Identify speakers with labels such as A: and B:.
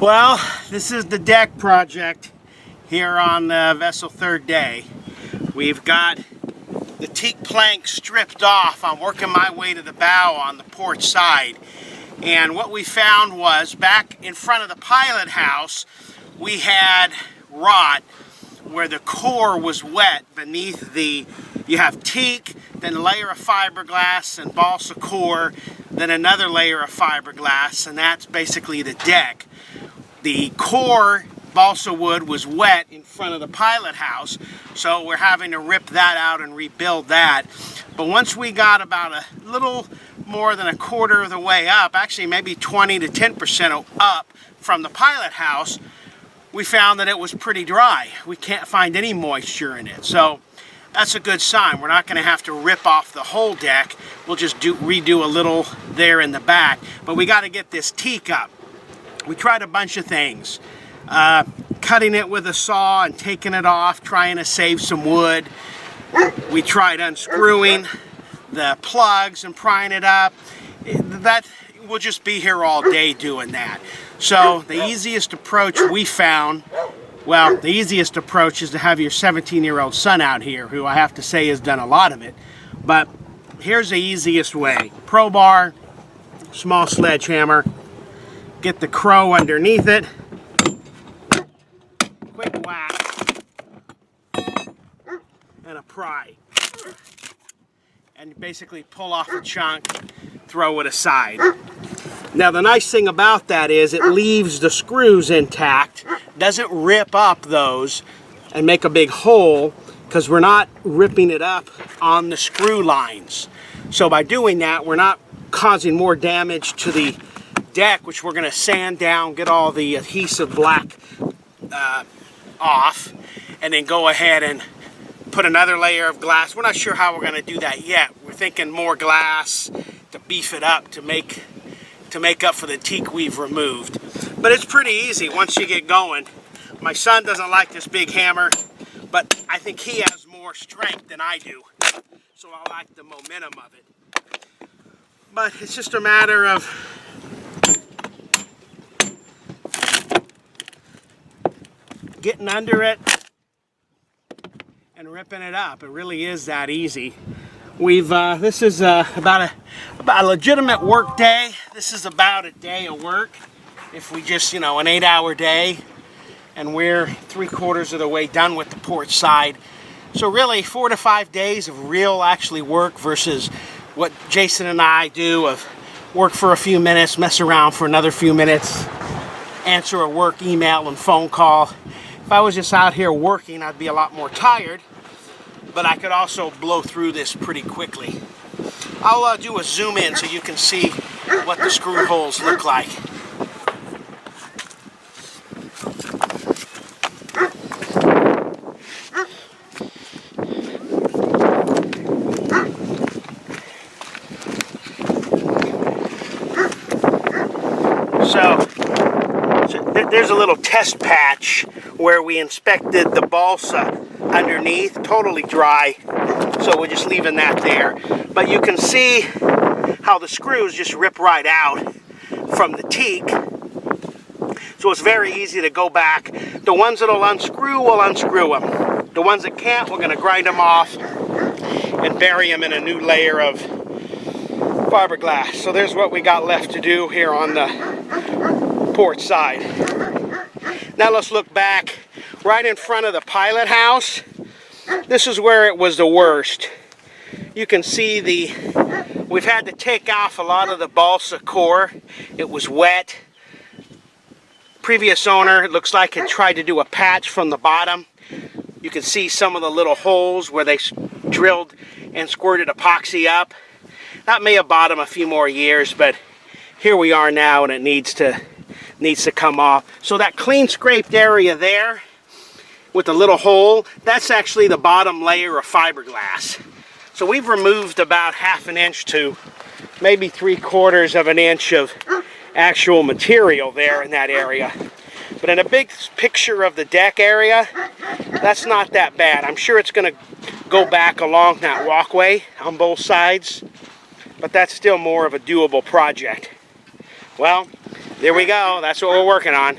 A: Well, this is the deck project here on the vessel third day. We've got the teak plank stripped off. I'm working my way to the bow on the port side. And what we found was back in front of the pilot house, we had rot where the core was wet beneath you have teak, then a layer of fiberglass and balsa core, then another layer of fiberglass, and that's basically the deck. The core balsa wood was wet in front of the pilot house, so we're having to rip that out and rebuild that. But once we got about a little more than a quarter of the way up, actually maybe 20 to 10% up from the pilot house, we found that it was pretty dry. We can't find any moisture in it. So that's a good sign. We're not going to have to rip off the whole deck. We'll just redo a little there in the back. But we got to get this teak up. We tried a bunch of things. Cutting it with a saw and taking it off, trying to save some wood. We tried unscrewing the plugs and prying it up. We'll just be here all day doing that. So the easiest approach we found, well, the easiest approach is to have your 17-year-old son out here, who I have to say has done a lot of it. But here's the easiest way. Crowbar, small sledgehammer, get the crow underneath it, quick whack, and a pry. And basically pull off a chunk, throw it aside. Now the nice thing about that is it leaves the screws intact, doesn't rip up those and make a big hole, because we're not ripping it up on the screw lines. So by doing that, we're not causing more damage to the deck, which we're going to sand down, get all the adhesive black off, and then go ahead and put another layer of glass. We're not sure how we're going to do that yet. We're thinking more glass to beef it up to make up for the teak we've removed. But it's pretty easy once you get going. My son doesn't like this big hammer, but I think he has more strength than I do, so I like the momentum of it. But it's just a matter of getting under it and ripping it up. It really is that easy. This is about a legitimate work day. This is about a day of work. If we just, an 8-hour day, and we're 3/4 of the way done with the port side. So really 4 to 5 days of real actually work versus what Jason and I do of work for a few minutes, mess around for another few minutes, answer a work email and phone call. If I was just out here working, I'd be a lot more tired, but I could also blow through this pretty quickly. I'll do a zoom in so you can see what the screw holes look like. So there's a little test patch where we inspected the balsa underneath, totally dry, so we're just leaving that there. But you can see how the screws just rip right out from the teak, so it's very easy to go back. The ones that'll unscrew, we'll unscrew them. The ones that can't, we're going to grind them off and bury them in a new layer of fiberglass. So there's what we got left to do here on the port side. Now let's look back right in front of the pilot house. This is where it was the worst. You can see we've had to take off a lot of the balsa core. It was wet. Previous owner, it looks like, had tried to do a patch from the bottom. You can see some of the little holes where they drilled and squirted epoxy up. That may have bought them a few more years, but here we are now, and it needs to come off. So that clean scraped area there with the little hole, that's actually the bottom layer of fiberglass. So we've removed about 1/2 inch to maybe 3/4 of an inch of actual material there in that area. But in a big picture of the deck area, that's not that bad. I'm sure it's going to go back along that walkway on both sides, but that's still more of a doable project. Well, There we go. That's what we're working on.